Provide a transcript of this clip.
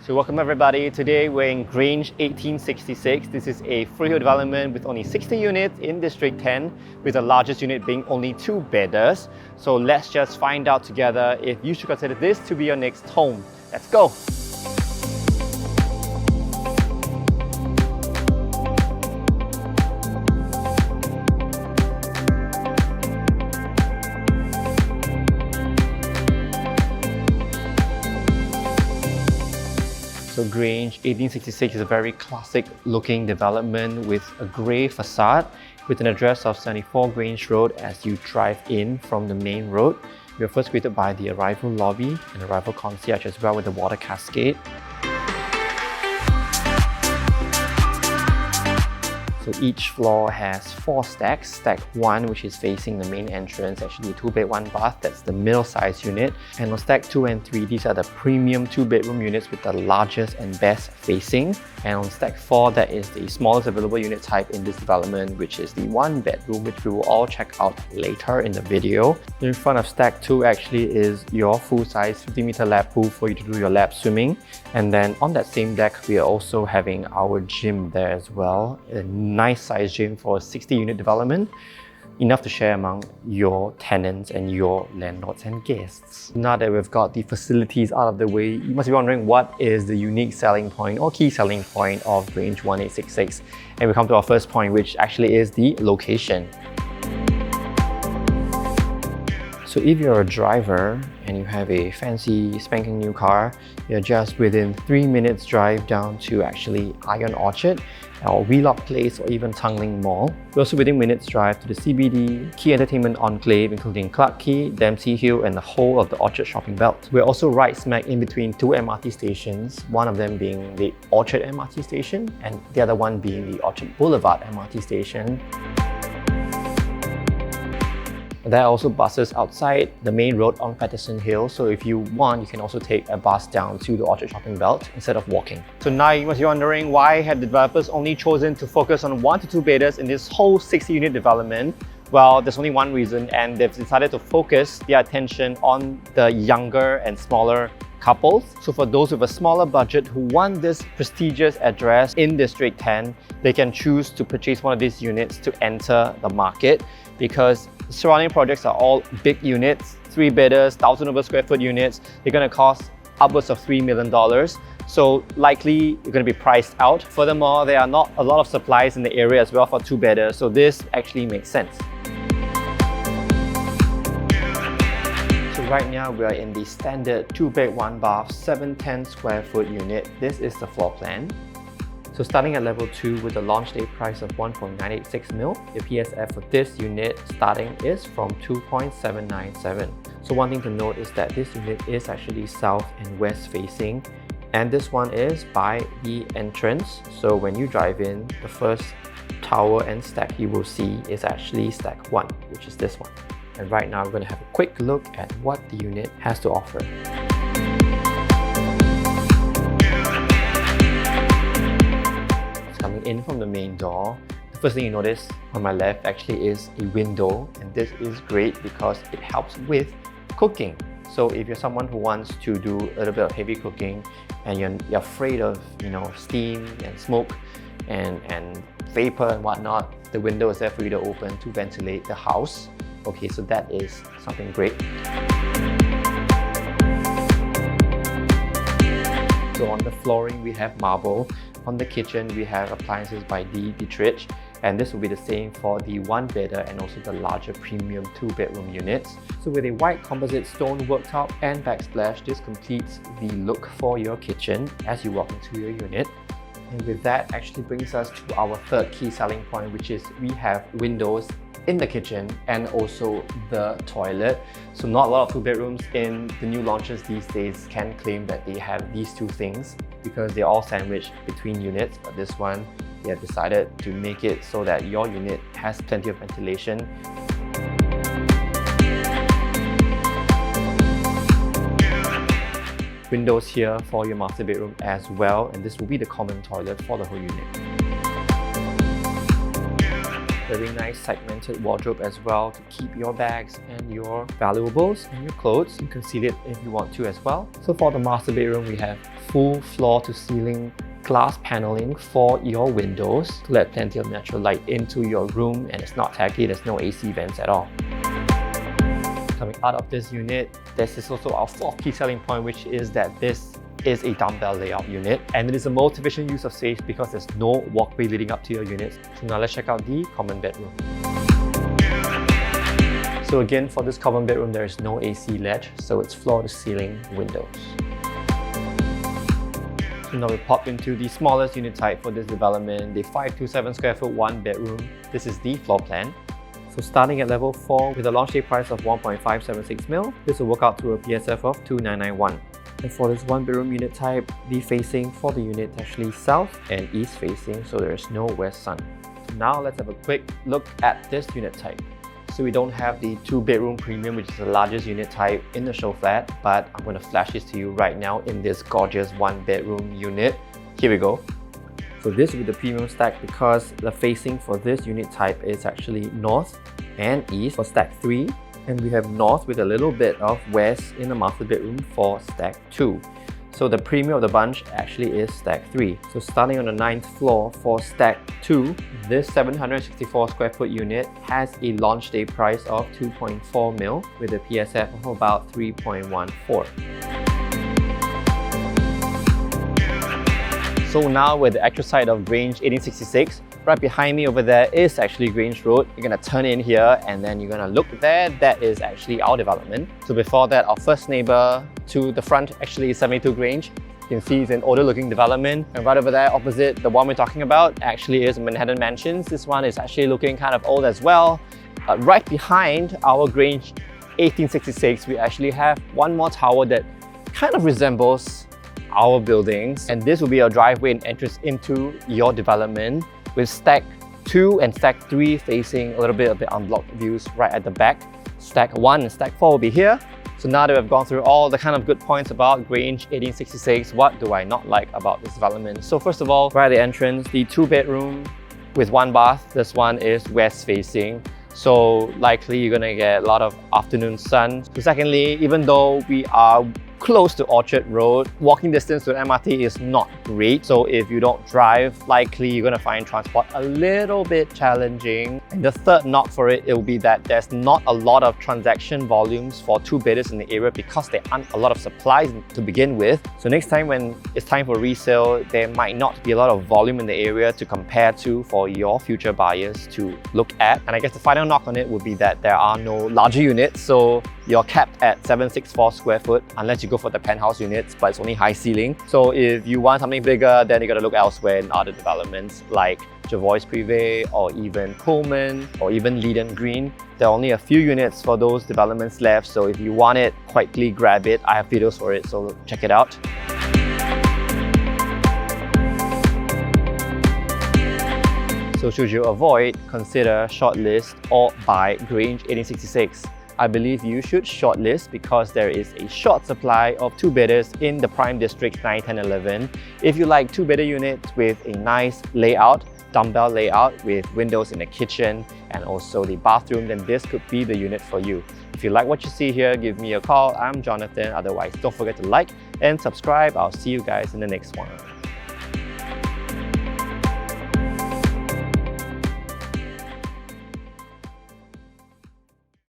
So welcome everybody. Today we're in Grange 1866. This is a freehold development with only 60 units in District 10, with the largest unit being only 2-bedders. So let's just find out together if you should consider this to be your next home. Let's go! So Grange 1866 is a very classic looking development with a grey facade with an address of 74 Grange Road as you drive in from the main road. We are first greeted by the arrival lobby and arrival concierge as well with the water cascade. So each floor has 4 stacks. Stack 1, which is facing the main entrance, actually a 2-bed, 1-bath, that's the middle size unit. And on stack 2 and 3, these are the premium 2-bedroom units with the largest and best facing. And on stack 4, that is the smallest available unit type in this development, which is the 1-bedroom, which we will all check out later in the video. In front of stack 2 actually is your full-size 50-meter lap pool for you to do your lap swimming. And then on that same deck, we are also having our gym there as well. A nice size gym for a 60-unit development, enough to share among your tenants and your landlords and guests. Now that we've got the facilities out of the way, you must be wondering what is the unique selling point or key selling point of Grange 1866. And we come to our first point, which actually is the location. So if you're a driver and you have a fancy spanking new car, you're just within 3 minutes drive down to actually Ion Orchard or Wheelock Place or even Tangling Mall. We're also within minutes drive to the CBD, Key Entertainment Enclave including Clarke Quay, Dempsey Hill and the whole of the Orchard shopping belt. We're also right smack in between 2 MRT stations, one of them being the Orchard MRT station and the other one being the Orchard Boulevard MRT station. There are also buses outside the main road on Patterson Hill, so if you want, you can also take a bus down to the Orchard shopping belt instead of walking. So now you must be wondering, why have the developers only chosen to focus on 1 to 2 bedders in this whole 60-unit development? Well, there's only one reason, and they've decided to focus their attention on the younger and smaller couples. So for those with a smaller budget who want this prestigious address in District 10, they can choose to purchase one of these units to enter the market, because surrounding projects are all big units, 3-bedders, 1,000 over square foot units. They're going to cost upwards of $3 million. So likely you're going to be priced out. Furthermore, there are not a lot of supplies in the area as well for 2-bedders, so this actually makes sense. So right now we are in the standard 2-bed, 1-bath, 710 square foot unit. This is the floor plan. So starting at level 2 with a launch day price of 1.986 mil, the PSF for this unit starting is from 2.797. So one thing to note is that this unit is actually south and west facing, and this one is by the entrance. So when you drive in, the first tower and stack you will see is actually stack 1, which is this one. And right now we're going to have a quick look at what the unit has to offer. Coming in from the main door, the first thing you notice on my left actually is a window, and this is great because it helps with cooking. So if you're someone who wants to do a little bit of heavy cooking and you're afraid of steam and smoke and vapor and whatnot, the window is there for you to open to ventilate the house. Okay, so that is something great. So on the flooring we have marble. On the kitchen we have appliances by Dietrich, and this will be the same for the 1-bedder and also the larger premium 2-bedroom units. So with a white composite stone worktop and backsplash, this completes the look for your kitchen as you walk into your unit. And with that actually brings us to our third key selling point, which is we have windows in the kitchen and also the toilet. So not a lot of 2-bedrooms in the new launches these days can claim that they have these two things, because they're all sandwiched between units, but this one they have decided to make it so that your unit has plenty of ventilation. Windows here for your master bedroom as well, and this will be the common toilet for the whole unit. really nice segmented wardrobe as well to keep your bags and your valuables and your clothes. You can conceal it if you want to as well. So for the master bedroom, we have full floor to ceiling glass paneling for your windows to let plenty of natural light into your room, and it's not tacky, there's no AC vents at all. Coming out of this unit, this is also our fourth key selling point, which is that this is a dumbbell layout unit, and it is a more efficient use of space because there's no walkway leading up to your units. So now let's check out the common bedroom. So again, for this common bedroom, there is no AC ledge, so it's floor to ceiling windows. So now we pop into the smallest unit type for this development, the 527 square foot 1 bedroom. This is the floor plan. So starting at level 4 with a launch day price of 1.576 mil, this will work out to a PSF of 2991. And for this 1 bedroom unit type, the facing for the unit is actually south and east facing, so there is no west sun. Now let's have a quick look at this unit type. So we don't have the 2 bedroom premium, which is the largest unit type in the show flat, but I'm going to flash this to you right now in this gorgeous 1 bedroom unit. Here we go. So this will be the premium stack because the facing for this unit type is actually north and east for stack 3, and we have north with a little bit of west in the master bedroom for stack 2. So the premium of the bunch actually is stack 3. So starting on the 9th floor for stack 2, this 764 square foot unit has a launch day price of 2.4 mil with a PSF of about 3.14. So now we're at the actual site of Grange 1866. Right behind me over there is actually Grange Road. You're gonna turn in here and then you're gonna look there. That is actually our development. So before that, our first neighbor to the front actually is 72 Grange. You can see it's an older looking development. And right over there opposite the one we're talking about actually is Manhattan Mansions. This one is actually looking kind of old as well. Right behind our Grange 1866, we actually have one more tower that kind of resembles our buildings. And this will be our driveway and entrance into your development, with stack 2 and stack 3 facing a little bit of the unblocked views right at the back. Stack 1 and stack 4 will be here. So now that we've gone through all the kind of good points about Grange 1866, what do I not like about this development? So first of all, right at the entrance, the 2 bedroom with 1 bath. This one is west facing. So likely you're gonna get a lot of afternoon sun. So secondly, even though we are close to Orchard Road, walking distance to MRT is not great. So if you don't drive, likely you're gonna find transport a little bit challenging. And the third knock for it will be that there's not a lot of transaction volumes for 2 bidders in the area because there aren't a lot of supplies to begin with. So next time when it's time for resale, there might not be a lot of volume in the area to compare to for your future buyers to look at. And I guess the final knock on it would be that there are no larger units, so you're capped at 764 square foot unless you go for the penthouse units, but it's only high ceiling. So if you want something bigger, then you gotta look elsewhere in other developments like Jervois Privé or even Pullman or even Leiden Green. There are only a few units for those developments left, so if you want it, quickly grab it. I have videos for it, so check it out. So should you avoid, consider shortlist or buy Grange 1866. I believe you should shortlist because there is a short supply of 2 bidders in the prime districts 9, 10, 11. If you like 2 bidder units with a nice layout, dumbbell layout with windows in the kitchen and also the bathroom, then this could be the unit for you. If you like what you see here, give me a call. I'm Jonathan. Otherwise, don't forget to like and subscribe. I'll see you guys in the next one.